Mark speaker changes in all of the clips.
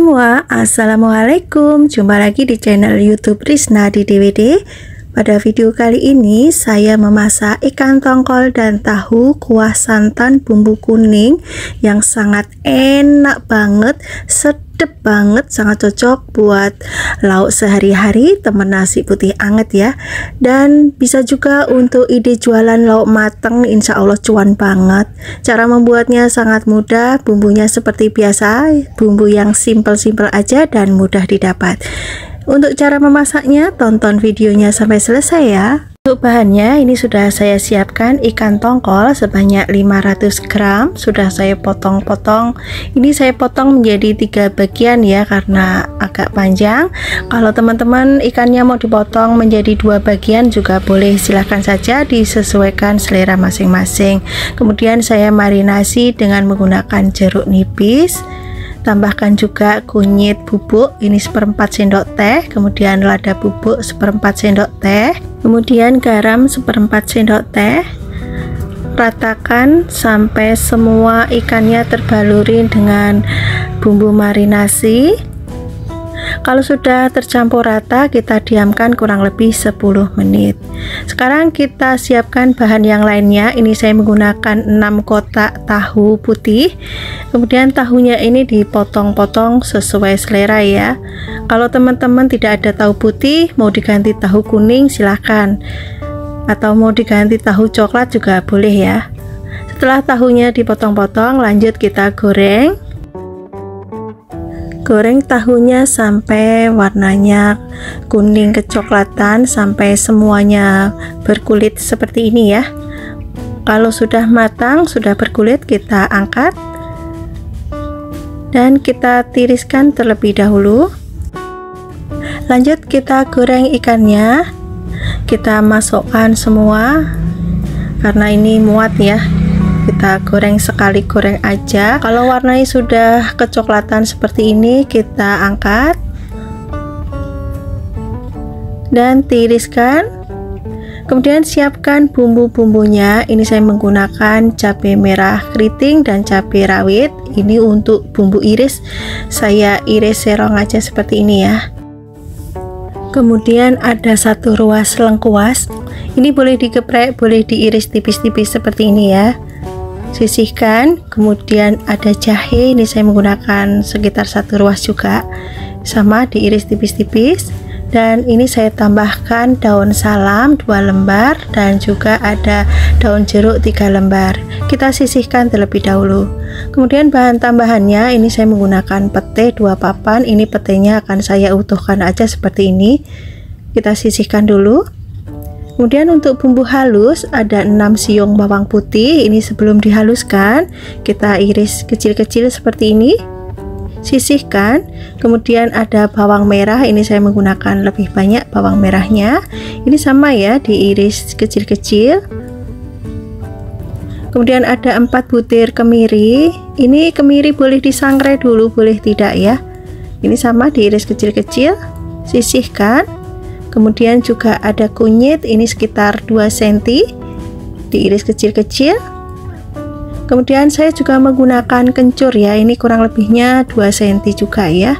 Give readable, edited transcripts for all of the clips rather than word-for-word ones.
Speaker 1: semua, assalamualaikum. Jumpa lagi di channel YouTube Risna di DWD. Pada video kali ini saya memasak ikan tongkol dan tahu kuah santan bumbu kuning yang sangat enak banget, sedap banget, sangat cocok buat lauk sehari-hari temen nasi putih anget ya. Dan bisa juga untuk ide jualan lauk mateng, insya Allah cuan banget. Cara membuatnya sangat mudah, bumbunya seperti biasa, bumbu yang simple-simple aja dan mudah didapat. Untuk cara memasaknya, tonton videonya sampai selesai ya. Untuk bahannya, ini sudah saya siapkan ikan tongkol sebanyak 500 gram. Sudah saya potong-potong. Ini saya potong menjadi 3 bagian ya, karena agak panjang. Kalau teman-teman ikannya mau dipotong menjadi 2 bagian juga boleh, silahkan saja, disesuaikan selera masing-masing. Kemudian saya marinasi dengan menggunakan jeruk nipis. Tambahkan juga kunyit bubuk, ini 1/4 sendok teh, kemudian lada bubuk 1/4 sendok teh, kemudian garam 1/4 sendok teh. Ratakan sampai semua ikannya terbaluri dengan bumbu marinasi. Kalau sudah tercampur rata, kita diamkan kurang lebih 10 menit. Sekarang kita siapkan bahan yang lainnya. Ini saya menggunakan 6 kotak tahu putih. Kemudian tahunya ini dipotong-potong sesuai selera ya. Kalau teman-teman tidak ada tahu putih, mau diganti tahu kuning silahkan, atau mau diganti tahu coklat juga boleh ya. Setelah tahunya dipotong-potong, lanjut kita goreng. Goreng tahunya sampai warnanya kuning kecoklatan, sampai semuanya berkulit seperti ini ya. Kalau sudah matang, sudah berkulit, kita angkat dan kita tiriskan terlebih dahulu. Lanjut kita goreng ikannya. Kita masukkan semua karena ini muat ya. Kita goreng sekali goreng aja. Kalau warnanya sudah kecoklatan seperti ini, kita angkat dan tiriskan. Kemudian siapkan bumbu-bumbunya. Ini saya menggunakan cabai merah keriting dan cabai rawit. Ini untuk bumbu iris, saya iris serong aja seperti ini ya. Kemudian ada 1 ruas lengkuas. Ini boleh digeprek, boleh diiris tipis-tipis seperti ini ya. Sisihkan. Kemudian ada jahe, ini saya menggunakan sekitar 1 ruas juga, sama diiris tipis-tipis. Dan ini saya tambahkan daun salam 2 lembar dan juga ada daun jeruk 3 lembar. Kita sisihkan terlebih dahulu. Kemudian bahan tambahannya, ini saya menggunakan pete 2 papan. Ini petenya akan saya utuhkan aja seperti ini. Kita sisihkan dulu. Kemudian untuk bumbu halus ada 6 siung bawang putih. Ini sebelum dihaluskan kita iris kecil-kecil seperti ini, sisihkan. Kemudian ada bawang merah, ini saya menggunakan lebih banyak bawang merahnya. Ini sama ya, diiris kecil-kecil. Kemudian ada 4 butir kemiri. Ini kemiri boleh disangrai dulu, boleh tidak ya. Ini sama diiris kecil-kecil, sisihkan. Kemudian juga ada kunyit, ini sekitar 2 cm, diiris kecil-kecil. Kemudian saya juga menggunakan kencur ya, ini kurang lebihnya 2 cm juga ya.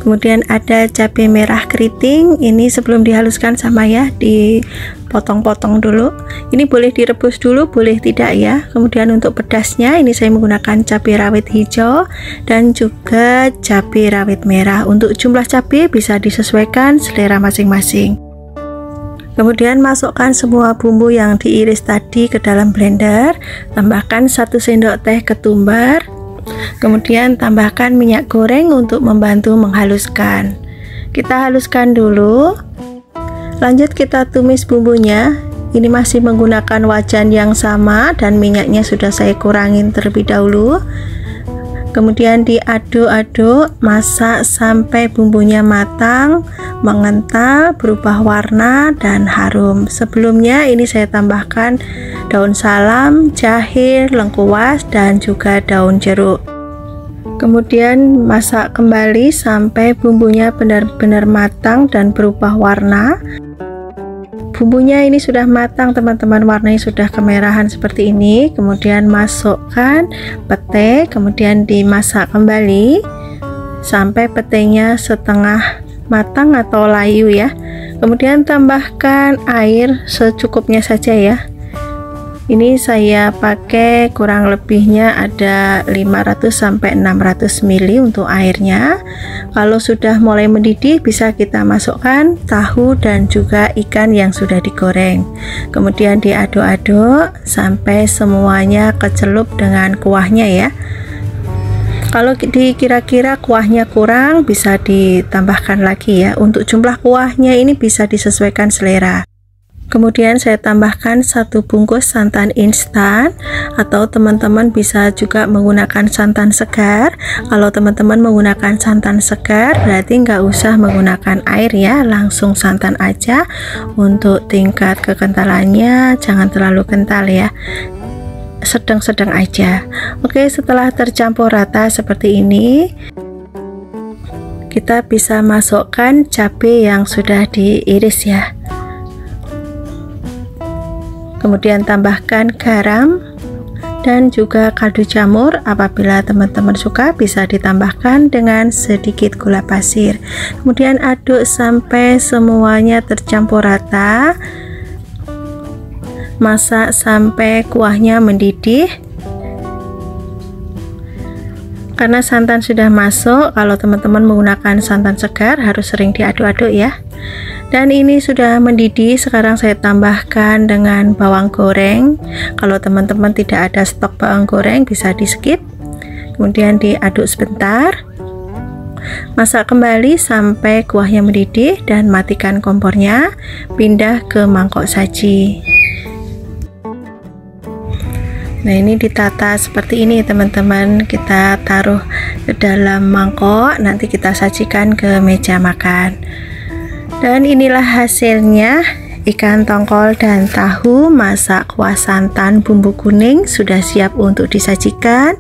Speaker 1: Kemudian ada cabai merah keriting, ini sebelum dihaluskan sama ya, dipotong-potong dulu. Ini boleh direbus dulu, boleh tidak ya. Kemudian untuk pedasnya, ini saya menggunakan cabai rawit hijau dan juga cabai rawit merah. Untuk jumlah cabai bisa disesuaikan selera masing-masing. Kemudian masukkan semua bumbu yang diiris tadi ke dalam blender. Tambahkan 1 sendok teh ketumbar. Kemudian tambahkan minyak goreng untuk membantu menghaluskan. Kita haluskan dulu. Lanjut kita tumis bumbunya. Ini masih menggunakan wajan yang sama dan minyaknya sudah saya kurangin terlebih dahulu. Kemudian diaduk-aduk, masak sampai bumbunya matang, mengental, berubah warna dan harum. Sebelumnya ini saya tambahkan daun salam, jahe, lengkuas dan juga daun jeruk. Kemudian masak kembali sampai bumbunya benar-benar matang dan berubah warna. Bumbunya ini sudah matang teman-teman, warnanya sudah kemerahan seperti ini. Kemudian masukkan pete, kemudian dimasak kembali sampai petenya setengah matang atau layu ya. Kemudian tambahkan air secukupnya saja ya. Ini saya pakai kurang lebihnya ada 500 sampai 600 ml untuk airnya. Kalau sudah mulai mendidih bisa kita masukkan tahu dan juga ikan yang sudah digoreng. Kemudian diaduk-aduk sampai semuanya kecelup dengan kuahnya ya. Kalau dikira-kira kuahnya kurang bisa ditambahkan lagi ya. Untuk jumlah kuahnya ini bisa disesuaikan selera. Kemudian saya tambahkan 1 bungkus santan instan, atau teman-teman bisa juga menggunakan santan segar. Kalau teman-teman menggunakan santan segar berarti nggak usah menggunakan air ya, langsung santan aja. Untuk tingkat kekentalannya jangan terlalu kental ya, sedang-sedang aja. Oke, setelah tercampur rata seperti ini, kita bisa masukkan cabai yang sudah diiris ya. Kemudian tambahkan garam dan juga kaldu jamur. Apabila teman-teman suka bisa ditambahkan dengan sedikit gula pasir. Kemudian aduk sampai semuanya tercampur rata. Masak sampai kuahnya mendidih. Karena santan sudah masuk, kalau teman-teman menggunakan santan segar harus sering diaduk-aduk ya. Dan ini sudah mendidih. Sekarang saya tambahkan dengan bawang goreng. Kalau teman-teman tidak ada stok bawang goreng bisa di skip. Kemudian diaduk sebentar. Masak kembali sampai kuahnya mendidih dan matikan kompornya. Pindah ke mangkok saji. Nah, ini ditata seperti ini teman-teman. Kita taruh ke dalam mangkok, nanti kita sajikan ke meja makan. Dan inilah hasilnya, ikan tongkol dan tahu masak kuah santan bumbu kuning sudah siap untuk disajikan.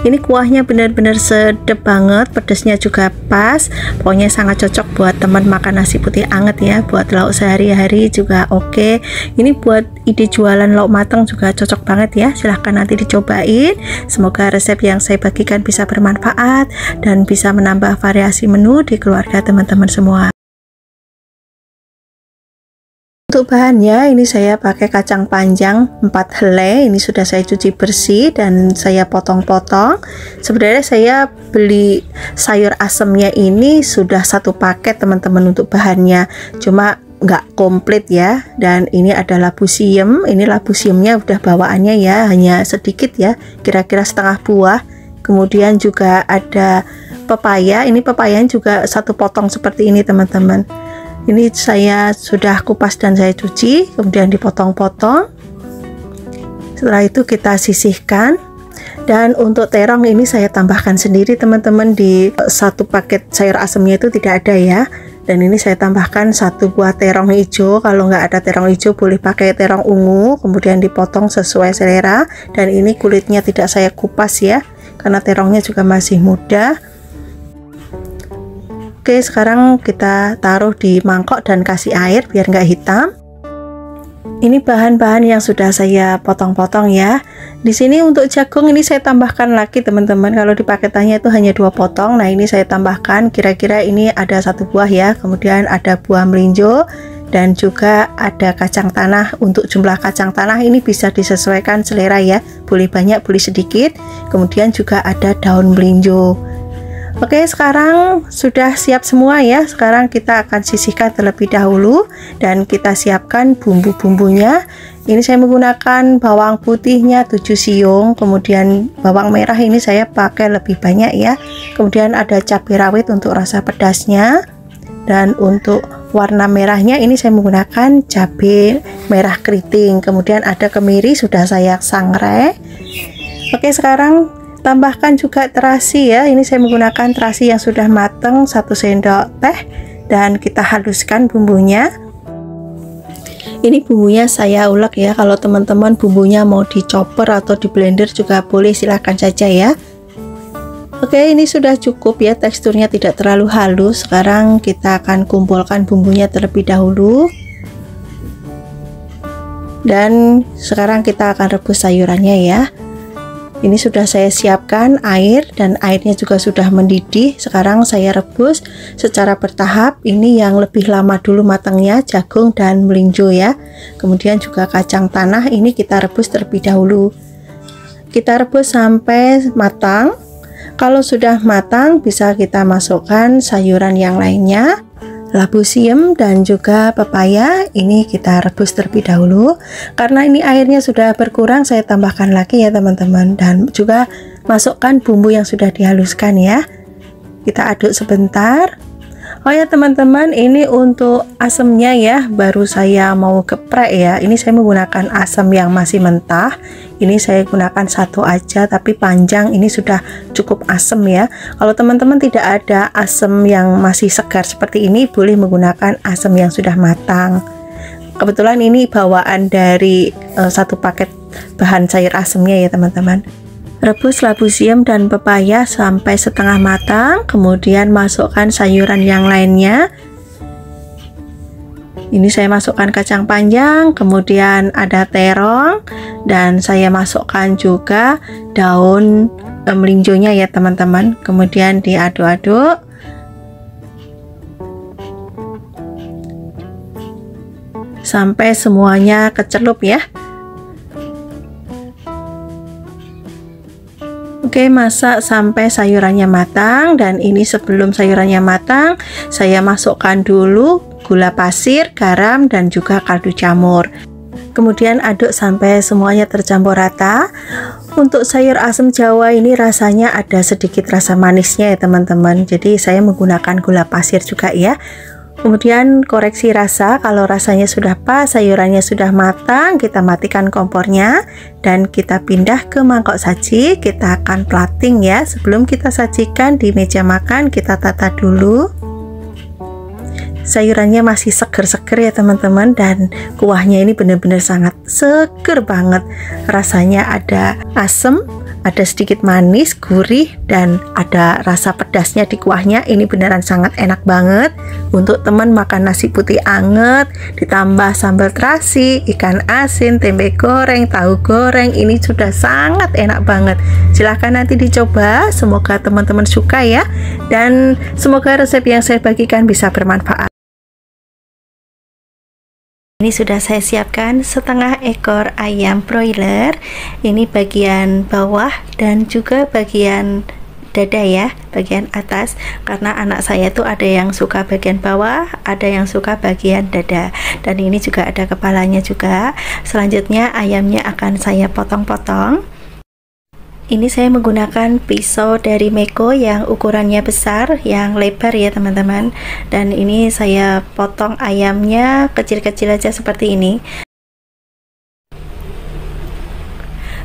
Speaker 1: Ini kuahnya benar-benar sedap banget, pedasnya juga pas. Pokoknya sangat cocok buat teman makan nasi putih anget ya, buat lauk sehari-hari juga oke. Ini buat ide jualan lauk matang juga cocok banget ya. Silahkan nanti dicobain. Semoga resep yang saya bagikan bisa bermanfaat dan bisa menambah variasi menu di keluarga teman-teman semua. Untuk bahannya ini saya pakai kacang panjang 4 helai. Ini sudah saya cuci bersih dan saya potong-potong. Sebenarnya saya beli sayur asemnya ini sudah 1 paket teman-teman untuk bahannya, cuma nggak komplit ya. Dan ini ada labu siam. Ini labu siamnya udah bawaannya ya, hanya sedikit ya, kira-kira setengah buah. Kemudian juga ada pepaya. Ini pepayanya juga 1 potong seperti ini teman-teman. Ini saya sudah kupas dan saya cuci, kemudian dipotong-potong. Setelah itu kita sisihkan. Dan untuk terong ini saya tambahkan sendiri teman-teman, di 1 paket sayur asemnya itu tidak ada ya. Dan ini saya tambahkan 1 buah terong hijau. Kalau nggak ada terong hijau boleh pakai terong ungu, kemudian dipotong sesuai selera. Dan ini kulitnya tidak saya kupas ya, karena terongnya juga masih muda. Oke, sekarang kita taruh di mangkok dan kasih air biar nggak hitam. Ini bahan-bahan yang sudah saya potong-potong ya. Di sini untuk jagung ini saya tambahkan lagi teman-teman. Kalau di paketannya itu hanya 2 potong. Nah, ini saya tambahkan kira-kira ini ada 1 buah ya. Kemudian ada buah melinjo dan juga ada kacang tanah. Untuk jumlah kacang tanah ini bisa disesuaikan selera ya. Boleh banyak, boleh sedikit. Kemudian juga ada daun melinjo. Oke, sekarang sudah siap semua ya. Sekarang kita akan sisihkan terlebih dahulu dan kita siapkan bumbu-bumbunya. Ini saya menggunakan bawang putihnya 7 siung, kemudian bawang merah ini saya pakai lebih banyak ya. Kemudian ada cabai rawit untuk rasa pedasnya. Dan untuk warna merahnya ini saya menggunakan cabai merah keriting. Kemudian ada kemiri sudah saya sangrai. Oke, sekarang tambahkan juga terasi ya. Ini saya menggunakan terasi yang sudah matang 1 sendok teh dan kita haluskan bumbunya. Ini bumbunya saya ulek ya. Kalau teman-teman bumbunya mau dicoper atau di blender juga boleh, silahkan saja ya. Oke, ini sudah cukup ya, teksturnya tidak terlalu halus. Sekarang kita akan kumpulkan bumbunya terlebih dahulu. Dan sekarang kita akan rebus sayurannya ya. Ini sudah saya siapkan air dan airnya juga sudah mendidih. Sekarang saya rebus secara bertahap. Ini yang lebih lama dulu matangnya, jagung dan melinjo ya. Kemudian juga kacang tanah ini kita rebus terlebih dahulu. Kita rebus sampai matang. Kalau sudah matang bisa kita masukkan sayuran yang lainnya. Labu siam dan juga pepaya ini kita rebus terlebih dahulu. Karena ini airnya sudah berkurang, saya tambahkan lagi ya teman-teman, dan juga masukkan bumbu yang sudah dihaluskan ya. Kita aduk sebentar. Oh ya teman-teman, ini untuk asamnya ya, baru saya mau geprek ya. Ini saya menggunakan asam yang masih mentah. Ini saya gunakan satu aja tapi panjang, ini sudah cukup asam ya. Kalau teman-teman tidak ada asam yang masih segar seperti ini, boleh menggunakan asam yang sudah matang. Kebetulan ini bawaan dari satu paket bahan sayur asamnya ya teman-teman. Rebus labu siam dan pepaya sampai setengah matang, kemudian masukkan sayuran yang lainnya. Ini saya masukkan kacang panjang, kemudian ada terong, dan saya masukkan juga daun melinjonya ya teman-teman. Kemudian diaduk-aduk. Sampai semuanya kecelup ya. Oke, masak sampai sayurannya matang. Dan ini sebelum sayurannya matang, saya masukkan dulu gula pasir, garam, dan juga kaldu jamur. Kemudian aduk sampai semuanya tercampur rata. Untuk sayur asam Jawa ini rasanya ada sedikit rasa manisnya ya teman-teman. Jadi saya menggunakan gula pasir juga ya. Kemudian koreksi rasa, kalau rasanya sudah pas, sayurannya sudah matang, kita matikan kompornya dan kita pindah ke mangkok saji. Kita akan plating ya. Sebelum kita sajikan di meja makan, kita tata dulu. Sayurannya masih seger-seger ya teman-teman, dan kuahnya ini benar-benar sangat seger banget. Rasanya ada asam, ada sedikit manis, gurih, dan ada rasa pedasnya di kuahnya. Ini beneran sangat enak banget untuk teman makan nasi putih anget, ditambah sambal terasi, ikan asin, tempe goreng, tahu goreng. Ini sudah sangat enak banget. Silahkan nanti dicoba, semoga teman-teman suka ya, dan semoga resep yang saya bagikan bisa bermanfaat. Ini sudah saya siapkan setengah ekor ayam broiler. Ini bagian bawah dan juga bagian dada ya, bagian atas, karena anak saya tuh ada yang suka bagian bawah, ada yang suka bagian dada, dan ini juga ada kepalanya juga. Selanjutnya ayamnya akan saya potong-potong. Ini saya menggunakan pisau dari Meko yang ukurannya besar, yang lebar ya teman-teman. Dan ini saya potong ayamnya kecil-kecil aja seperti ini.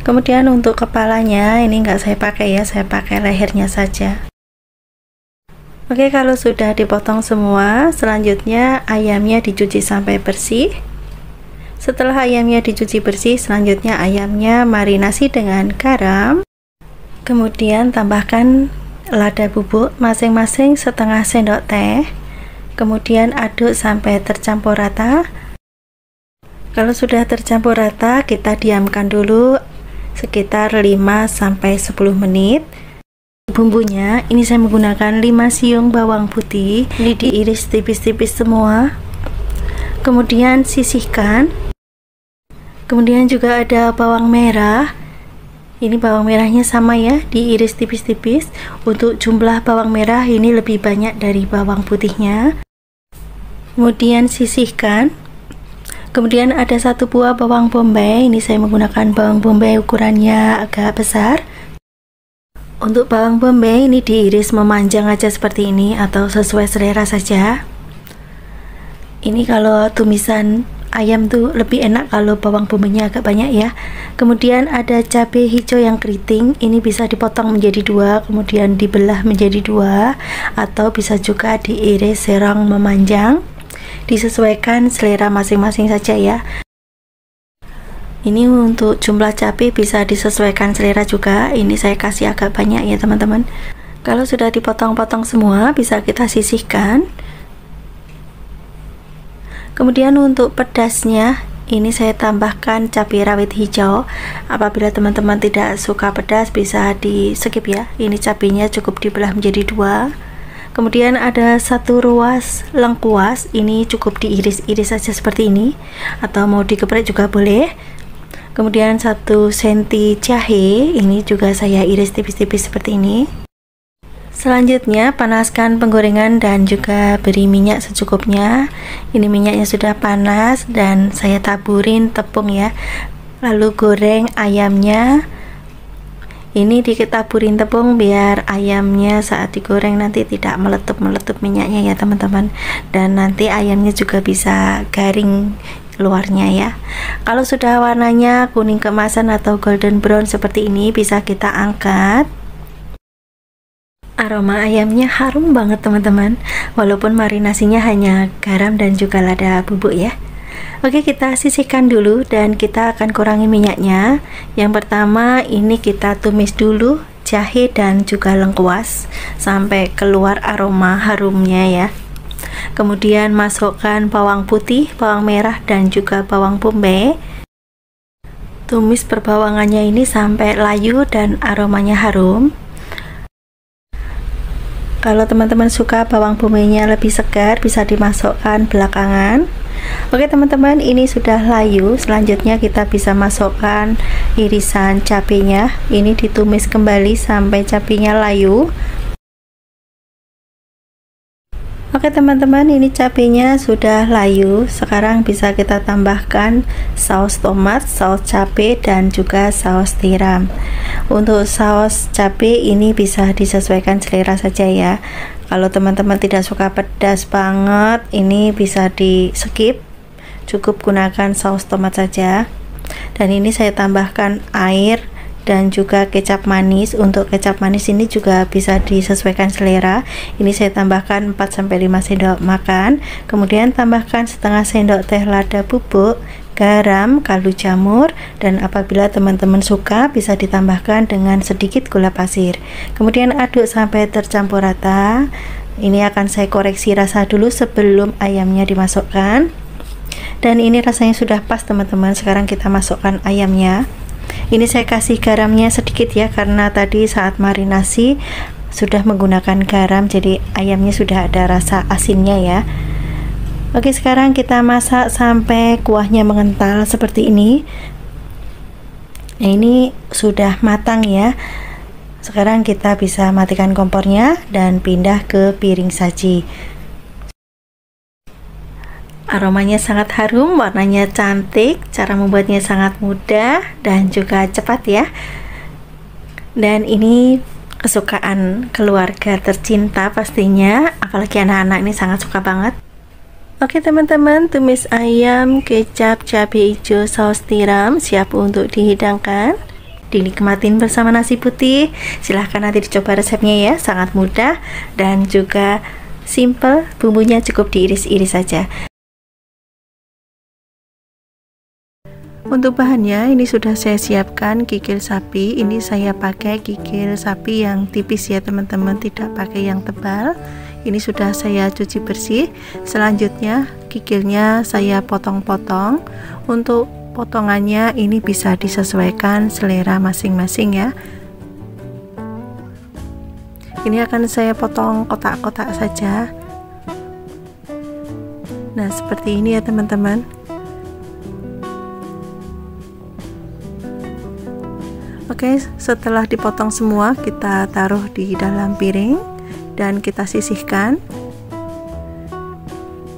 Speaker 1: Kemudian untuk kepalanya ini nggak saya pakai ya, saya pakai lehernya saja. Oke, kalau sudah dipotong semua, selanjutnya ayamnya dicuci sampai bersih. Setelah ayamnya dicuci bersih, selanjutnya ayamnya marinasi dengan garam. Kemudian tambahkan lada bubuk masing-masing setengah sendok teh. Kemudian aduk sampai tercampur rata. Kalau sudah tercampur rata, kita diamkan dulu sekitar 5-10 menit. Bumbunya ini saya menggunakan 5 siung bawang putih. Ini diiris tipis-tipis semua. Kemudian sisihkan. Kemudian juga ada bawang merah. Ini bawang merahnya sama ya, diiris tipis-tipis. Untuk jumlah bawang merah ini lebih banyak dari bawang putihnya. Kemudian sisihkan. Kemudian ada 1 buah bawang bombay. Ini saya menggunakan bawang bombay ukurannya agak besar. Untuk bawang bombay ini diiris memanjang aja seperti ini, atau sesuai selera saja. Ini kalau tumisan ayam tuh lebih enak kalau bawang bombaynya agak banyak ya. Kemudian ada cabai hijau yang keriting. Ini bisa dipotong menjadi 2, kemudian dibelah menjadi 2, atau bisa juga diiris serong memanjang. Disesuaikan selera masing-masing saja ya. Ini untuk jumlah cabai bisa disesuaikan selera juga. Ini saya kasih agak banyak ya teman-teman. Kalau sudah dipotong-potong semua, bisa kita sisihkan. Kemudian untuk pedasnya, ini saya tambahkan cabai rawit hijau. Apabila teman-teman tidak suka pedas bisa di skip ya. Ini cabainya cukup dibelah menjadi 2. Kemudian ada 1 ruas lengkuas, ini cukup diiris-iris saja seperti ini, atau mau digeprek juga boleh. Kemudian 1 senti jahe, ini juga saya iris tipis-tipis seperti ini. Selanjutnya panaskan penggorengan dan juga beri minyak secukupnya. Ini minyaknya sudah panas dan saya taburin tepung ya. Lalu goreng ayamnya. Ini ditaburin tepung biar ayamnya saat digoreng nanti tidak meletup-meletup minyaknya ya teman-teman. Dan nanti ayamnya juga bisa garing luarnya ya. Kalau sudah warnanya kuning keemasan atau golden brown seperti ini, bisa kita angkat. Aroma ayamnya harum banget teman-teman, walaupun marinasinya hanya garam dan juga lada bubuk ya. Oke, kita sisihkan dulu dan kita akan kurangi minyaknya. Yang pertama ini kita tumis dulu jahe dan juga lengkuas sampai keluar aroma harumnya ya. Kemudian masukkan bawang putih, bawang merah dan juga bawang bombay. Tumis perbawangannya ini sampai layu dan aromanya harum. Kalau teman-teman suka bawang bombaynya lebih segar, bisa dimasukkan belakangan. Oke teman-teman, ini sudah layu. Selanjutnya kita bisa masukkan irisan cabenya. Ini ditumis kembali sampai cabenya layu. Oke teman-teman, ini cabenya sudah layu. Sekarang bisa kita tambahkan saus tomat, saus cabai dan juga saus tiram. Untuk saus cabai ini bisa disesuaikan selera saja ya. Kalau teman-teman tidak suka pedas banget, ini bisa di skip. Cukup gunakan saus tomat saja. Dan ini saya tambahkan air dan juga kecap manis. Untuk kecap manis ini juga bisa disesuaikan selera. Ini saya tambahkan 4-5 sendok makan. Kemudian tambahkan setengah sendok teh lada bubuk, garam, kaldu jamur, dan apabila teman-teman suka bisa ditambahkan dengan sedikit gula pasir. Kemudian aduk sampai tercampur rata. Ini akan saya koreksi rasa dulu sebelum ayamnya dimasukkan. Dan ini rasanya sudah pas teman-teman. Sekarang kita masukkan ayamnya. Ini saya kasih garamnya sedikit ya, karena tadi saat marinasi sudah menggunakan garam, jadi ayamnya sudah ada rasa asinnya ya. Oke, sekarang kita masak sampai kuahnya mengental seperti ini. Nah, ini sudah matang ya. Sekarang kita bisa matikan kompornya dan pindah ke piring saji. Aromanya sangat harum, warnanya cantik, cara membuatnya sangat mudah dan juga cepat ya. Dan ini kesukaan keluarga tercinta pastinya, apalagi anak-anak ini sangat suka banget. Oke teman-teman, tumis ayam, kecap, cabai hijau, saus tiram siap untuk dihidangkan. Dinikmatin bersama nasi putih. Silahkan nanti dicoba resepnya ya, sangat mudah dan juga simple. Bumbunya cukup diiris-iris saja. Untuk bahannya ini sudah saya siapkan kikil sapi. Ini saya pakai kikil sapi yang tipis ya teman-teman, tidak pakai yang tebal. Ini sudah saya cuci bersih. Selanjutnya kikilnya saya potong-potong. Untuk potongannya ini bisa disesuaikan selera masing-masing ya. Ini akan saya potong kotak-kotak saja. Nah seperti ini ya teman-teman. Oke, setelah dipotong semua kita taruh di dalam piring dan kita sisihkan.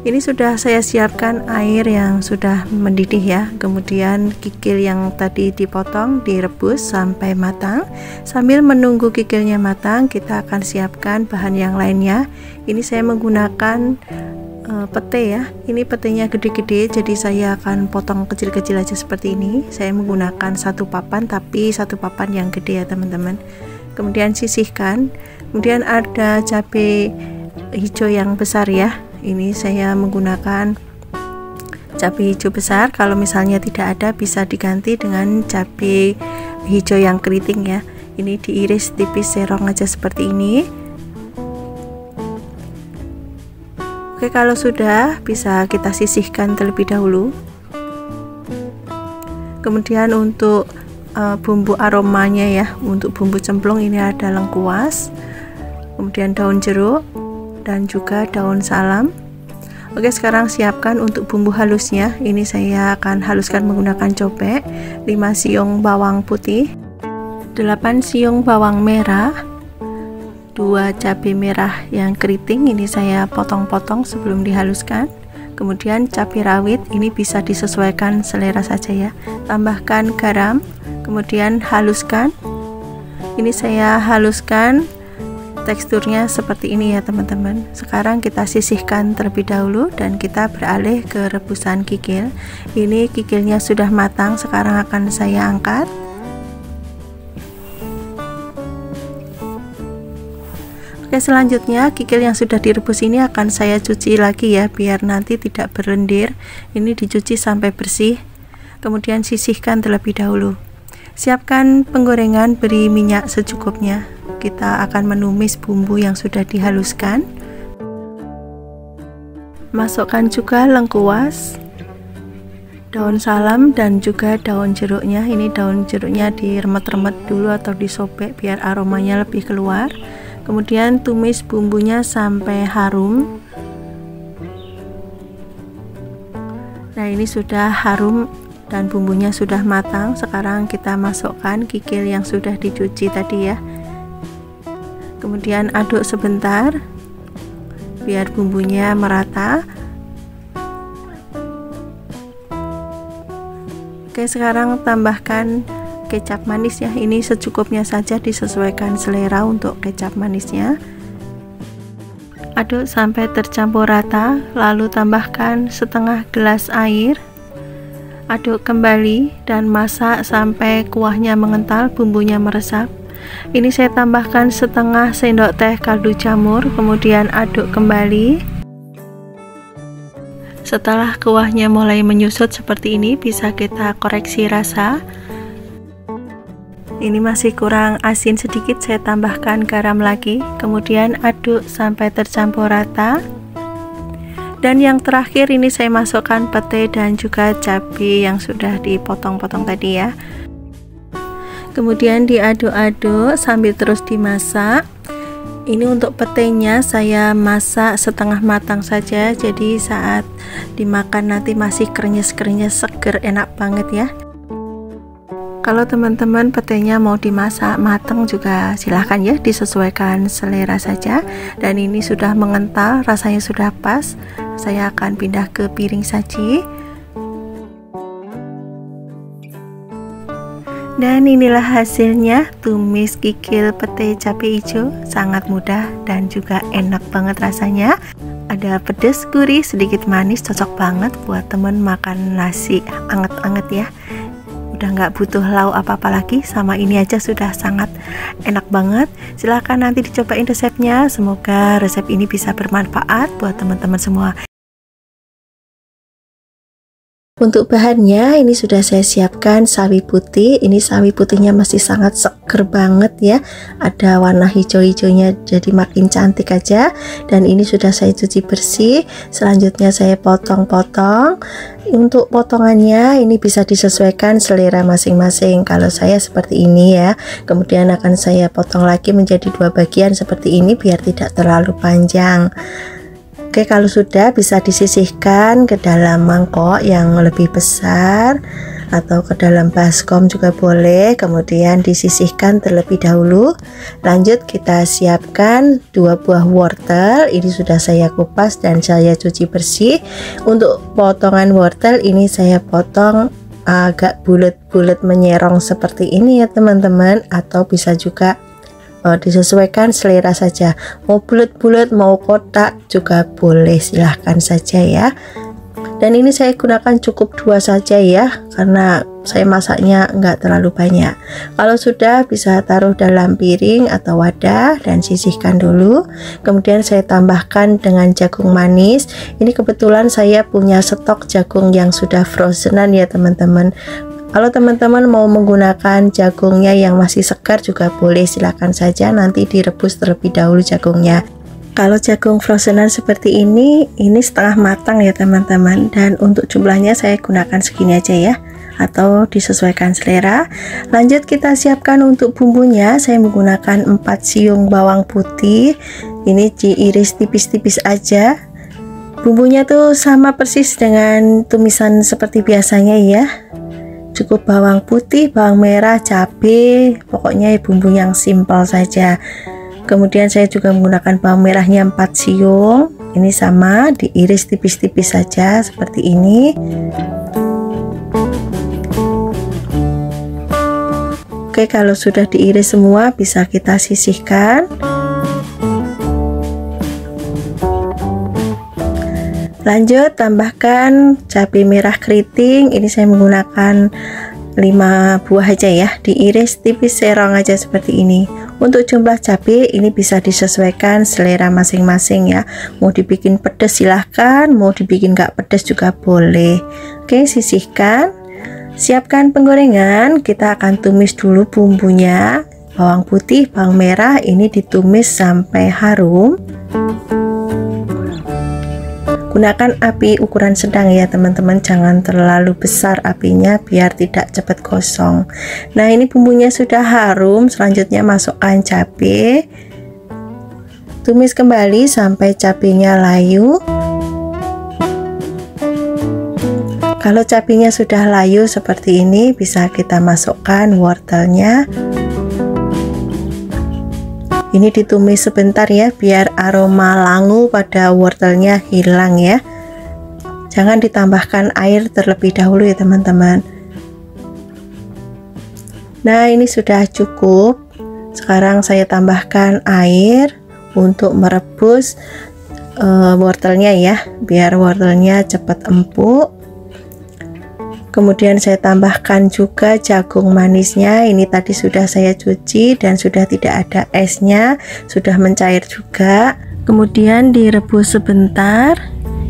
Speaker 1: Ini sudah saya siapkan air yang sudah mendidih ya. Kemudian kikil yang tadi dipotong direbus sampai matang. Sambil menunggu kikilnya matang, kita akan siapkan bahan yang lainnya. Ini saya menggunakan pete ya. Ini petenya gede-gede, jadi saya akan potong kecil-kecil aja seperti ini. Saya menggunakan 1 papan, tapi 1 papan yang gede ya teman-teman. Kemudian sisihkan. Kemudian ada cabai hijau yang besar ya. Ini saya menggunakan cabai hijau besar. Kalau misalnya tidak ada bisa diganti dengan cabai hijau yang keriting ya. Ini diiris tipis serong aja seperti ini. Oke, kalau sudah bisa kita sisihkan terlebih dahulu. Kemudian untuk bumbu aromanya ya, untuk bumbu cemplung ini ada lengkuas, kemudian daun jeruk dan juga daun salam. Oke, sekarang siapkan untuk bumbu halusnya. Ini saya akan haluskan menggunakan cobek, 5 siung bawang putih, 8 siung bawang merah, 2 cabai merah yang keriting, ini saya potong-potong sebelum dihaluskan. Kemudian cabai rawit, ini bisa disesuaikan selera saja ya. Tambahkan garam, kemudian haluskan. Ini saya haluskan, teksturnya seperti ini ya teman-teman. Sekarang kita sisihkan terlebih dahulu dan kita beralih ke rebusan kikil. Ini kikilnya sudah matang, sekarang akan saya angkat. Oke, selanjutnya kikil yang sudah direbus ini akan saya cuci lagi ya, biar nanti tidak berlendir. Ini dicuci sampai bersih, kemudian sisihkan terlebih dahulu. Siapkan penggorengan, beri minyak secukupnya. Kita akan menumis bumbu yang sudah dihaluskan. Masukkan juga lengkuas, daun salam dan juga daun jeruknya. Ini daun jeruknya diremet-remet dulu atau disobek biar aromanya lebih keluar. Kemudian tumis bumbunya sampai harum. Nah, ini sudah harum dan bumbunya sudah matang. Sekarang kita masukkan kikil yang sudah dicuci tadi ya. Kemudian aduk sebentar biar bumbunya merata. Oke, sekarang tambahkan kecap manis ya. Ini secukupnya saja, disesuaikan selera untuk kecap manisnya. Aduk sampai tercampur rata, lalu tambahkan setengah gelas air. Aduk kembali dan masak sampai kuahnya mengental, bumbunya meresap. Ini saya tambahkan setengah sendok teh kaldu jamur, kemudian aduk kembali. Setelah kuahnya mulai menyusut seperti ini, bisa kita koreksi rasa. Ini masih kurang asin sedikit, saya tambahkan garam lagi, kemudian aduk sampai tercampur rata. Dan yang terakhir ini saya masukkan pete dan juga cabai yang sudah dipotong-potong tadi ya. Kemudian diaduk-aduk sambil terus dimasak. Ini untuk petenya saya masak setengah matang saja, jadi saat dimakan nanti masih krenyes-krenyes, seger, enak banget ya. Kalau teman-teman petenya mau dimasak matang juga silahkan ya, disesuaikan selera saja. Dan ini sudah mengental, rasanya sudah pas. Saya akan pindah ke piring saji. Dan inilah hasilnya, tumis kikil pete cabai hijau. Sangat mudah dan juga enak banget rasanya. Ada pedas, gurih, sedikit manis, cocok banget buat temen makan nasi anget-anget ya. Udah nggak butuh lauk apa-apa lagi, sama ini aja sudah sangat enak banget. Silahkan nanti dicobain resepnya. Semoga resep ini bisa bermanfaat buat teman-teman semua. Untuk bahannya ini sudah saya siapkan sawi putih. Ini sawi putihnya masih sangat seger banget ya, ada warna hijau-hijaunya, jadi makin cantik aja. Dan ini sudah saya cuci bersih. Selanjutnya saya potong-potong. Untuk potongannya ini bisa disesuaikan selera masing-masing. Kalau saya seperti ini ya, kemudian akan saya potong lagi menjadi 2 bagian seperti ini biar tidak terlalu panjang. Oke, kalau sudah bisa disisihkan ke dalam mangkok yang lebih besar atau ke dalam baskom juga boleh, kemudian disisihkan terlebih dahulu. Lanjut kita siapkan 2 buah wortel. Ini sudah saya kupas dan saya cuci bersih. Untuk potongan wortel ini saya potong agak bulat-bulat menyerong seperti ini ya teman-teman, atau bisa juga disesuaikan selera saja, mau bulat-bulat mau kotak juga boleh, silahkan saja ya. Dan ini saya gunakan cukup 2 saja ya, karena saya masaknya nggak terlalu banyak. Kalau sudah bisa taruh dalam piring atau wadah dan sisihkan dulu. Kemudian saya tambahkan dengan jagung manis. Ini kebetulan saya punya stok jagung yang sudah frozenan ya teman-teman. Kalau teman-teman mau menggunakan jagungnya yang masih segar juga boleh, silakan saja, nanti direbus terlebih dahulu jagungnya. Kalau jagung frozenan seperti ini setengah matang ya teman-teman, dan untuk jumlahnya saya gunakan segini aja ya. atau disesuaikan selera. Lanjut kita siapkan untuk bumbunya. Saya menggunakan 4 siung bawang putih, ini diiris tipis-tipis aja. Bumbunya tuh sama persis dengan tumisan seperti biasanya ya, cukup bawang putih, bawang merah, cabai, pokoknya bumbu yang simpel saja. Kemudian saya juga menggunakan bawang merahnya 4 siung, ini sama diiris tipis-tipis saja seperti ini. Oke, kalau sudah diiris semua bisa kita sisihkan. Lanjut tambahkan cabai merah keriting, ini saya menggunakan 5 buah aja ya, diiris tipis serong aja seperti ini. Untuk jumlah cabai ini bisa disesuaikan selera masing-masing ya, mau dibikin pedas silahkan, mau dibikin gak pedas juga boleh. Oke, sisihkan. Siapkan penggorengan, kita akan tumis dulu bumbunya. Bawang putih, bawang merah ini ditumis sampai harum. Gunakan api ukuran sedang ya teman-teman, jangan terlalu besar apinya biar tidak cepat gosong. Nah, ini bumbunya sudah harum, selanjutnya masukkan cabai. Tumis kembali sampai cabenya layu. Kalau cabenya sudah layu seperti ini, bisa kita masukkan wortelnya. Ini ditumis sebentar ya, biar aroma langu pada wortelnya hilang ya. Jangan ditambahkan air terlebih dahulu ya teman-teman. Nah, ini sudah cukup. Sekarang saya tambahkan air untuk merebus wortelnya ya, biar wortelnya cepat empuk. Kemudian saya tambahkan juga jagung manisnya, ini tadi sudah saya cuci dan sudah tidak ada esnya, sudah mencair juga. Kemudian direbus sebentar,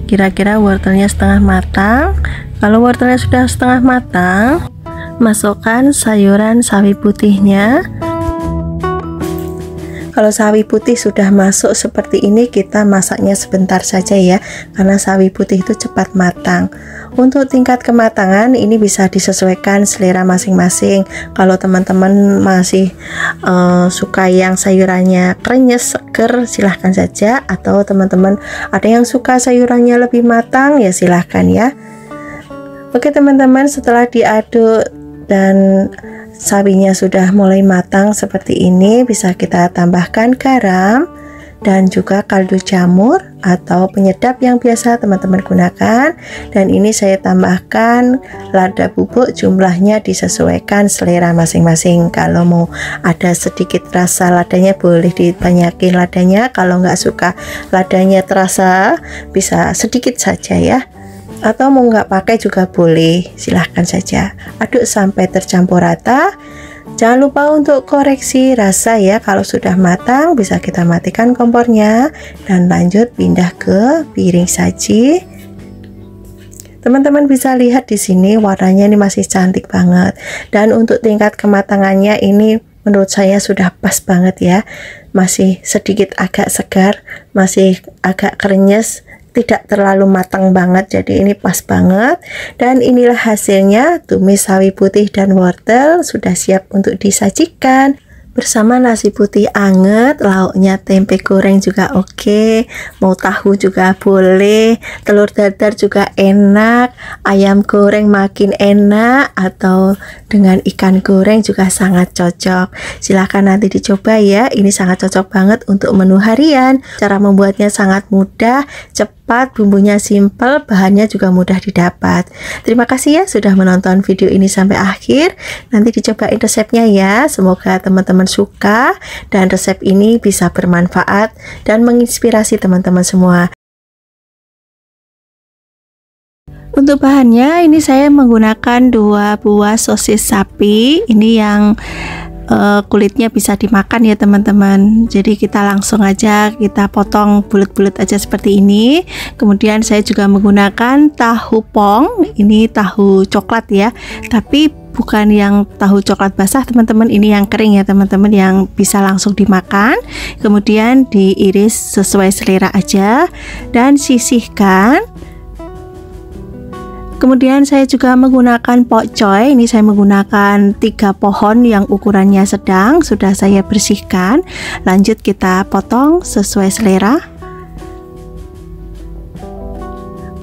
Speaker 1: kira-kira wortelnya setengah matang. Kalau wortelnya sudah setengah matang, masukkan sayuran sawi putihnya. Kalau sawi putih sudah masuk seperti ini, kita masaknya sebentar saja ya, karena sawi putih itu cepat matang. Untuk tingkat kematangan ini bisa disesuaikan selera masing-masing. Kalau teman-teman masih suka yang sayurannya krenyes, seger, silahkan saja. Atau teman-teman ada yang suka sayurannya lebih matang, ya silahkan ya. Oke teman-teman, setelah diaduk dan sawinya sudah mulai matang seperti ini, bisa kita tambahkan garam dan juga kaldu jamur atau penyedap yang biasa teman-teman gunakan. Dan ini saya tambahkan lada bubuk, jumlahnya disesuaikan selera masing-masing. Kalau mau ada sedikit rasa ladanya boleh dibanyakin ladanya, kalau nggak suka ladanya terasa bisa sedikit saja ya, atau mau nggak pakai juga boleh, silahkan saja. Aduk sampai tercampur rata. Jangan lupa untuk koreksi rasa ya. Kalau sudah matang bisa kita matikan kompornya dan lanjut pindah ke piring saji. Teman-teman bisa lihat di sini warnanya ini masih cantik banget, dan untuk tingkat kematangannya ini menurut saya sudah pas banget ya. Masih sedikit agak segar, masih agak krenyes, tidak terlalu matang banget, jadi ini pas banget. Dan inilah hasilnya, tumis sawi putih dan wortel sudah siap untuk disajikan bersama nasi putih anget, lauknya tempe goreng juga oke, mau tahu juga boleh, telur dadar juga enak, ayam goreng makin enak, atau dengan ikan goreng juga sangat cocok. Silahkan nanti dicoba ya, ini sangat cocok banget untuk menu harian. Cara membuatnya sangat mudah, cepat, bumbunya simple, bahannya juga mudah didapat. Terima kasih ya sudah menonton video ini sampai akhir. Nanti dicobain resepnya ya, semoga teman-teman suka dan resep ini bisa bermanfaat dan menginspirasi teman-teman semua. Untuk bahannya ini saya menggunakan 2 buah sosis sapi, ini yang kulitnya bisa dimakan ya teman-teman. Jadi kita langsung aja kita potong bulat-bulat aja seperti ini. Kemudian saya juga menggunakan tahu pong, ini tahu coklat ya, tapi bukan yang tahu coklat basah teman-teman, ini yang kering ya teman-teman, yang bisa langsung dimakan. Kemudian diiris sesuai selera aja dan sisihkan. Kemudian saya juga menggunakan pokcoy. Ini saya menggunakan 3 pohon yang ukurannya sedang, sudah saya bersihkan. Lanjut kita potong sesuai selera.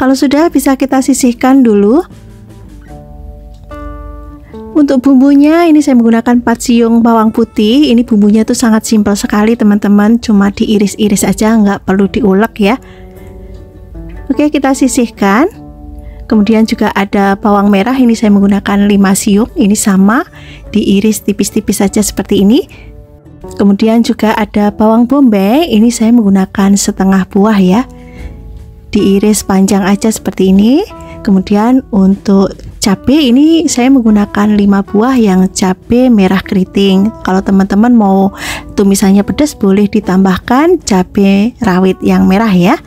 Speaker 1: Kalau sudah, bisa kita sisihkan dulu. Untuk bumbunya ini saya menggunakan 4 siung bawang putih. Ini bumbunya tuh sangat simpel sekali teman-teman, cuma diiris-iris aja, nggak perlu diulek ya. Oke, kita sisihkan. Kemudian juga ada bawang merah, ini saya menggunakan 5 siung. Ini sama, diiris tipis-tipis saja seperti ini. Kemudian juga ada bawang bombay, ini saya menggunakan setengah buah ya, diiris panjang aja seperti ini. Kemudian untuk cabai ini saya menggunakan 5 buah yang cabai merah keriting. Kalau teman-teman mau tumisannya pedas, boleh ditambahkan cabai rawit yang merah ya.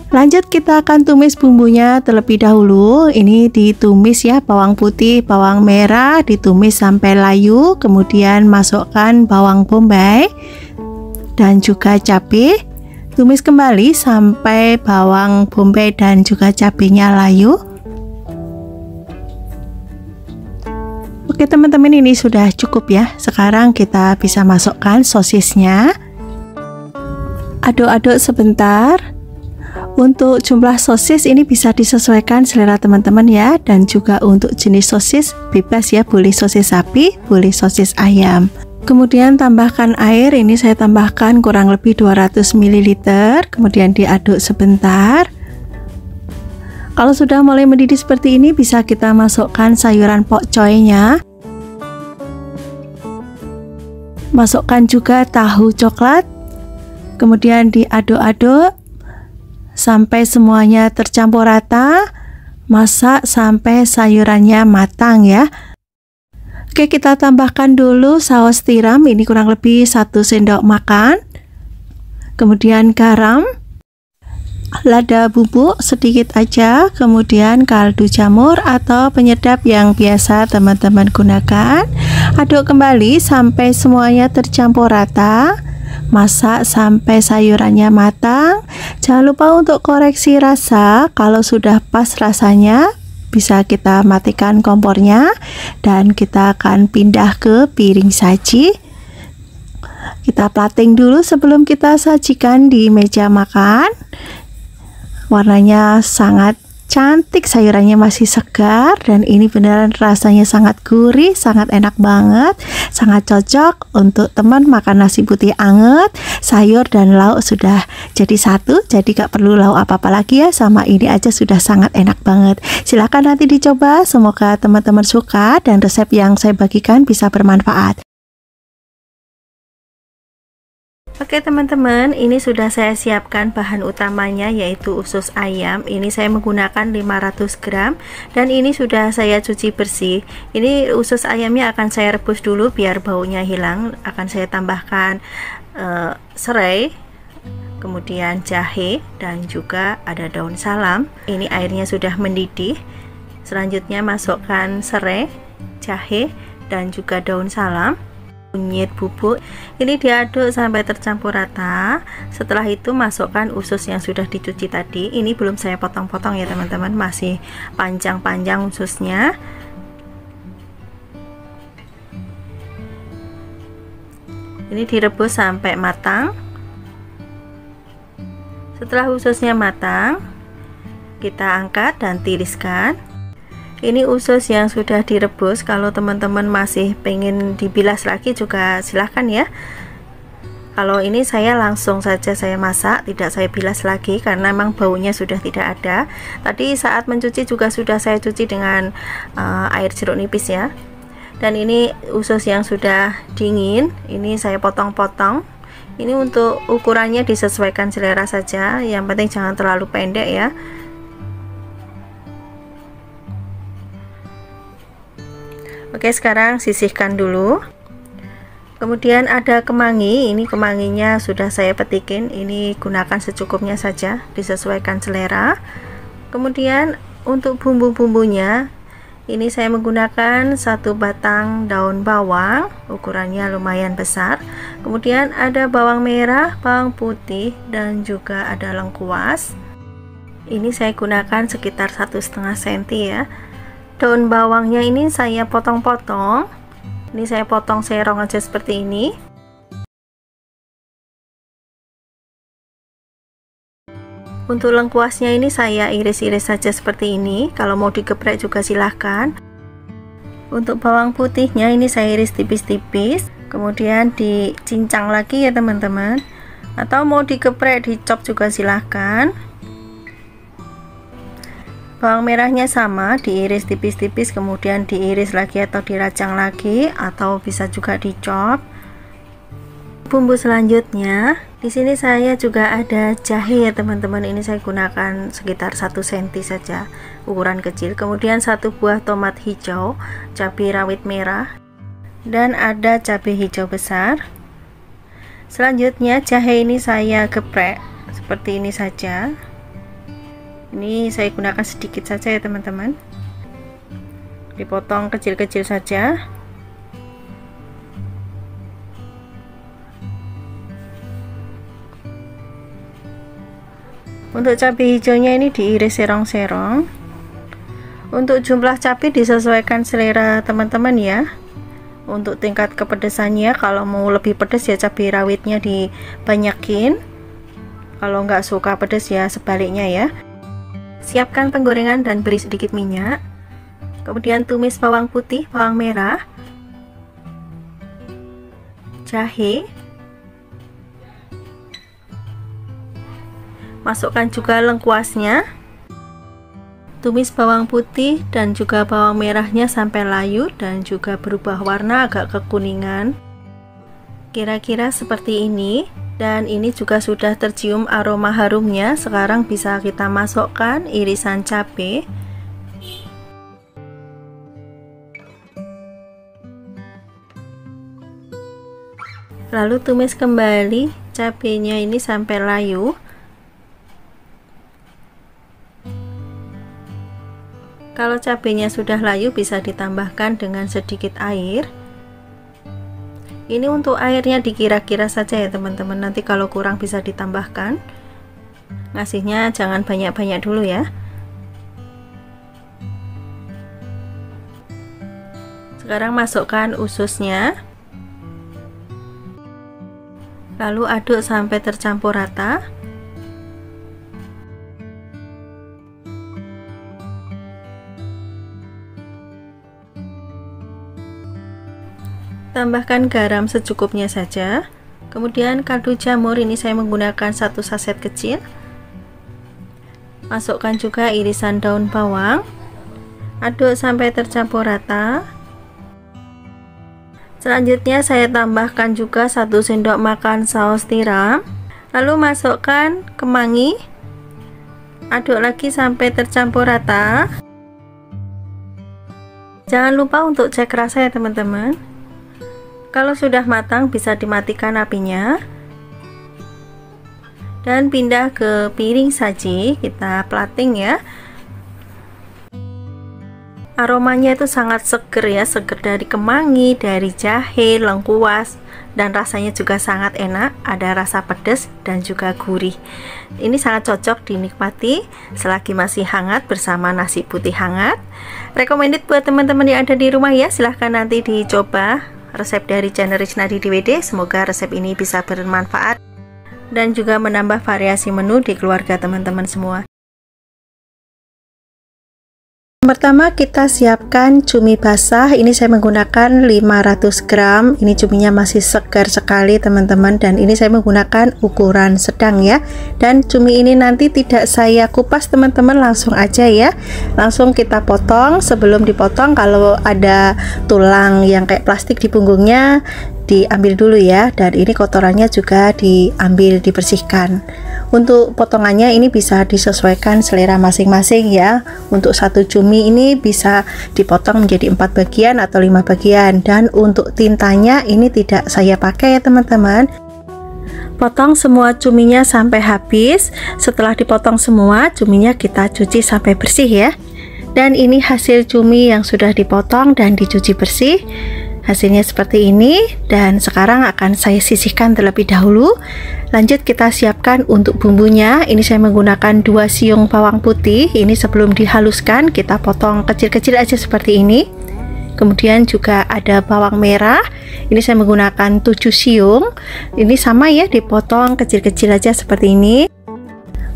Speaker 1: Lanjut kita akan tumis bumbunya terlebih dahulu. Ini ditumis ya, bawang putih, bawang merah ditumis sampai layu. Kemudian masukkan bawang bombay dan juga cabai. Tumis kembali sampai bawang bombay dan juga cabenya layu. Oke teman-teman, ini sudah cukup ya. Sekarang kita bisa masukkan sosisnya. Aduk-aduk sebentar. Untuk jumlah sosis ini bisa disesuaikan selera teman-teman ya. Dan juga untuk jenis sosis bebas ya, boleh sosis sapi, boleh sosis ayam. Kemudian tambahkan air, ini saya tambahkan kurang lebih 200 ml. Kemudian diaduk sebentar. Kalau sudah mulai mendidih seperti ini, bisa kita masukkan sayuran pokcoynya. Masukkan juga tahu coklat. Kemudian diaduk-aduk sampai semuanya tercampur rata. Masak sampai sayurannya matang ya. Oke, kita tambahkan dulu saus tiram, ini kurang lebih 1 sendok makan. Kemudian garam, lada bubuk sedikit aja, kemudian kaldu jamur atau penyedap yang biasa teman-teman gunakan. Aduk kembali sampai semuanya tercampur rata. Masak sampai sayurannya matang. Jangan lupa untuk koreksi rasa. Kalau sudah pas rasanya, bisa kita matikan kompornya dan kita akan pindah ke piring saji. Kita plating dulu sebelum kita sajikan di meja makan. Warnanya sangat cantik, sayurannya masih segar, dan ini beneran rasanya sangat gurih, sangat enak banget, sangat cocok untuk teman makan nasi putih anget. Sayur dan lauk sudah jadi satu, jadi gak perlu lauk apa-apa lagi ya, sama ini aja sudah sangat enak banget. Silahkan nanti dicoba, semoga teman-teman suka dan resep yang saya bagikan bisa bermanfaat. Oke teman-teman, ini sudah saya siapkan bahan utamanya, yaitu usus ayam. Ini saya menggunakan 500 gram dan ini sudah saya cuci bersih. Ini usus ayamnya akan saya rebus dulu biar baunya hilang. Akan saya tambahkan serai, kemudian jahe, dan juga ada daun salam. Ini airnya sudah mendidih. Selanjutnya masukkan serai, jahe, dan juga daun salam, kunyit bubuk. Ini diaduk sampai tercampur rata. Setelah itu masukkan usus yang sudah dicuci tadi. Ini belum saya potong-potong ya teman-teman, masih panjang-panjang ususnya. Ini direbus sampai matang. Setelah ususnya matang, kita angkat dan tiriskan. Ini usus yang sudah direbus. Kalau teman-teman masih pengen dibilas lagi juga silahkan ya. Kalau ini saya langsung saja saya masak, tidak saya bilas lagi karena memang baunya sudah tidak ada. Tadi saat mencuci juga sudah saya cuci dengan air jeruk nipis ya. Dan ini usus yang sudah dingin, ini saya potong-potong. Ini untuk ukurannya disesuaikan selera saja, yang penting jangan terlalu pendek ya. Oke, sekarang sisihkan dulu. Kemudian ada kemangi, ini kemanginya sudah saya petikin. Ini gunakan secukupnya saja, disesuaikan selera. Kemudian untuk bumbu-bumbunya, ini saya menggunakan 1 batang daun bawang, ukurannya lumayan besar. Kemudian ada bawang merah, bawang putih, dan juga ada lengkuas. Ini saya gunakan sekitar 1,5 cm ya. Daun bawangnya ini saya potong-potong. Ini saya potong serong aja seperti ini. Untuk lengkuasnya ini saya iris-iris saja seperti ini. Kalau mau digeprek juga silahkan. Untuk bawang putihnya ini saya iris tipis-tipis, kemudian dicincang lagi ya teman-teman. Atau mau digeprek, dicop juga silahkan. Bawang merahnya sama, diiris tipis-tipis, kemudian diiris lagi atau dirajang lagi, atau bisa juga dicop. Bumbu selanjutnya, di sini saya juga ada jahe ya teman-teman. Ini saya gunakan sekitar 1 cm saja, ukuran kecil. Kemudian 1 buah tomat hijau, cabai rawit merah, dan ada cabai hijau besar. Selanjutnya jahe ini saya geprek seperti ini saja. Ini saya gunakan sedikit saja ya teman-teman. Dipotong kecil-kecil saja. Untuk cabai hijaunya ini diiris serong-serong. Untuk jumlah cabai disesuaikan selera teman-teman ya. Untuk tingkat kepedesannya, kalau mau lebih pedas ya cabai rawitnya dibanyakin. Kalau nggak suka pedas ya sebaliknya ya. Siapkan penggorengan dan beri sedikit minyak. Kemudian tumis bawang putih, bawang merah, jahe. Masukkan juga lengkuasnya. Tumis bawang putih dan juga bawang merahnya sampai layu dan juga berubah warna agak kekuningan. Kira-kira seperti ini. Dan ini juga sudah tercium aroma harumnya. Sekarang bisa kita masukkan irisan cabai. Lalu tumis kembali cabainya ini sampai layu. Kalau cabenya sudah layu bisa ditambahkan dengan sedikit air. Ini untuk airnya dikira-kira saja ya teman-teman. Nanti kalau kurang bisa ditambahkan. Ngasihnya jangan banyak-banyak dulu ya. Sekarang masukkan ususnya. Lalu aduk sampai tercampur rata. Tambahkan garam secukupnya saja. Kemudian kaldu jamur ini saya menggunakan 1 saset kecil. Masukkan juga irisan daun bawang. Aduk sampai tercampur rata. Selanjutnya saya tambahkan juga 1 sendok makan saus tiram. Lalu masukkan kemangi. Aduk lagi sampai tercampur rata. Jangan lupa untuk cek rasa ya teman-teman. Kalau sudah matang bisa dimatikan apinya dan pindah ke piring saji, kita plating ya. Aromanya itu sangat seger ya, seger dari kemangi, dari jahe, lengkuas, dan rasanya juga sangat enak, ada rasa pedas dan juga gurih. Ini sangat cocok dinikmati selagi masih hangat bersama nasi putih hangat. Recommended buat teman-teman yang ada di rumah ya, silahkan nanti dicoba resep dari channel Rizna di DWD. Semoga resep ini bisa bermanfaat dan juga menambah variasi menu di keluarga teman-teman semua. Pertama kita siapkan cumi basah. Ini saya menggunakan 500 gram. Ini cuminya masih segar sekali teman-teman, dan ini saya menggunakan ukuran sedang ya. Dan cumi ini nanti tidak saya kupas teman-teman, langsung aja ya, langsung kita potong. Sebelum dipotong kalau ada tulang yang kayak plastik di punggungnya diambil dulu ya, dan ini kotorannya juga diambil, dibersihkan. Untuk potongannya ini bisa disesuaikan selera masing-masing ya. Untuk satu cumi ini bisa dipotong menjadi 4 bagian atau 5 bagian, dan untuk tintanya ini tidak saya pakai ya teman-teman. Potong semua cuminya sampai habis. Setelah dipotong semua cuminya kita cuci sampai bersih ya. Dan ini hasil cumi yang sudah dipotong dan dicuci bersih. Hasilnya seperti ini, dan sekarang akan saya sisihkan terlebih dahulu. Lanjut kita siapkan untuk bumbunya. Ini saya menggunakan 2 siung bawang putih. Ini sebelum dihaluskan kita potong kecil-kecil aja seperti ini. Kemudian juga ada bawang merah. Ini saya menggunakan 7 siung. Ini sama ya, dipotong kecil-kecil aja seperti ini.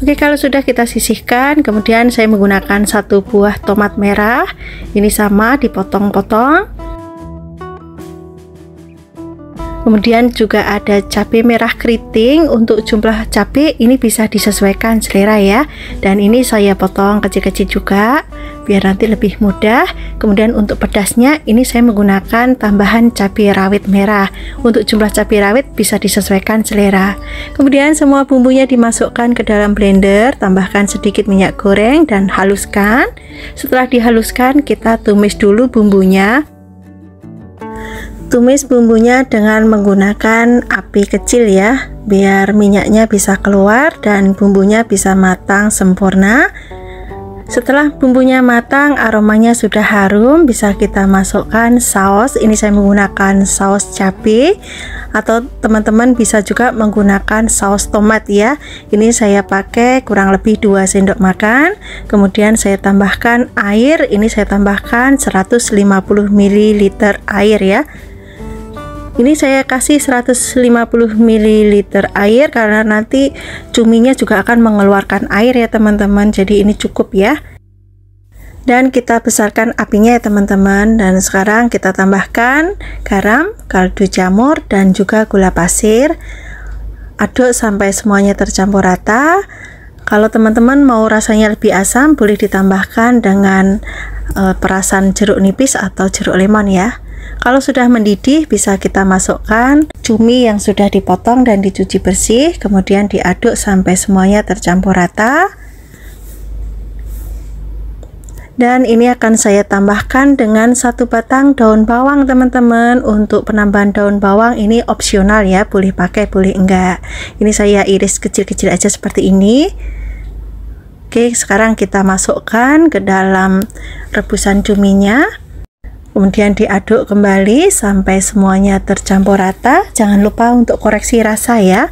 Speaker 1: Oke, kalau sudah kita sisihkan, kemudian saya menggunakan 1 buah tomat merah. Ini sama dipotong-potong. Kemudian juga ada cabai merah keriting. Untuk jumlah cabai ini bisa disesuaikan selera ya. Dan ini saya potong kecil-kecil juga biar nanti lebih mudah. Kemudian untuk pedasnya ini saya menggunakan tambahan cabai rawit merah. Untuk jumlah cabai rawit bisa disesuaikan selera. Kemudian semua bumbunya dimasukkan ke dalam blender, tambahkan sedikit minyak goreng dan haluskan. Setelah dihaluskan kita tumis dulu bumbunya. Tumis bumbunya dengan menggunakan api kecil ya, biar minyaknya bisa keluar dan bumbunya bisa matang sempurna. Setelah bumbunya matang, aromanya sudah harum, bisa kita masukkan saus. Ini saya menggunakan saus cabai, atau teman-teman bisa juga menggunakan saus tomat ya. Ini saya pakai kurang lebih 2 sendok makan. Kemudian saya tambahkan air. Ini saya tambahkan 150 ml air ya. Ini saya kasih 150 ml air karena nanti cuminya juga akan mengeluarkan air ya teman-teman. Jadi ini cukup ya. Dan kita besarkan apinya ya teman-teman. Dan sekarang kita tambahkan garam, kaldu jamur, dan juga gula pasir. Aduk sampai semuanya tercampur rata. Kalau teman-teman mau rasanya lebih asam, boleh ditambahkan dengan perasan jeruk nipis atau jeruk lemon ya. Kalau sudah mendidih, bisa kita masukkan cumi yang sudah dipotong dan dicuci bersih, kemudian diaduk sampai semuanya tercampur rata. Dan ini akan saya tambahkan dengan 1 batang daun bawang teman-teman. Untuk penambahan daun bawang ini opsional ya, boleh pakai boleh enggak. Ini saya iris kecil-kecil aja seperti ini. Oke, sekarang kita masukkan ke dalam rebusan cuminya. Kemudian diaduk kembali sampai semuanya tercampur rata. Jangan lupa untuk koreksi rasa ya.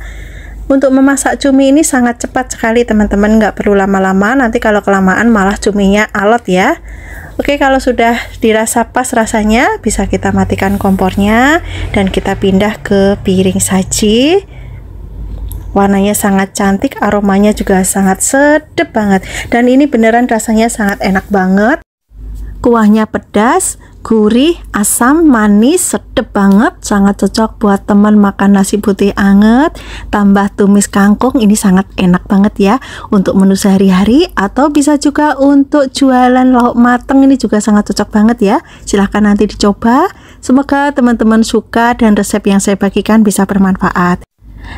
Speaker 1: Untuk memasak cumi ini sangat cepat sekali teman-teman, nggak perlu lama-lama, nanti kalau kelamaan malah cuminya alot ya. Oke, kalau sudah dirasa pas rasanya, bisa kita matikan kompornya dan kita pindah ke piring saji. Warnanya sangat cantik, aromanya juga sangat sedap banget, dan ini beneran rasanya sangat enak banget. Kuahnya pedas, gurih, asam, manis, sedep banget, sangat cocok buat teman makan nasi putih anget, tambah tumis kangkung. Ini sangat enak banget ya untuk menu sehari-hari, atau bisa juga untuk jualan lauk mateng. Ini juga sangat cocok banget ya. Silahkan nanti dicoba. Semoga teman-teman suka dan resep yang saya bagikan bisa bermanfaat.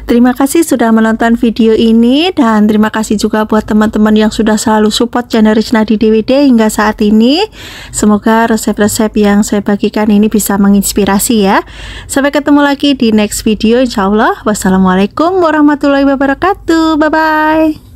Speaker 1: Terima kasih sudah menonton video ini, dan terima kasih juga buat teman-teman yang sudah selalu support channel Risna di DWD hingga saat ini. Semoga resep-resep yang saya bagikan ini bisa menginspirasi ya. Sampai ketemu lagi di next video insyaallah. Wassalamualaikum warahmatullahi wabarakatuh. Bye bye.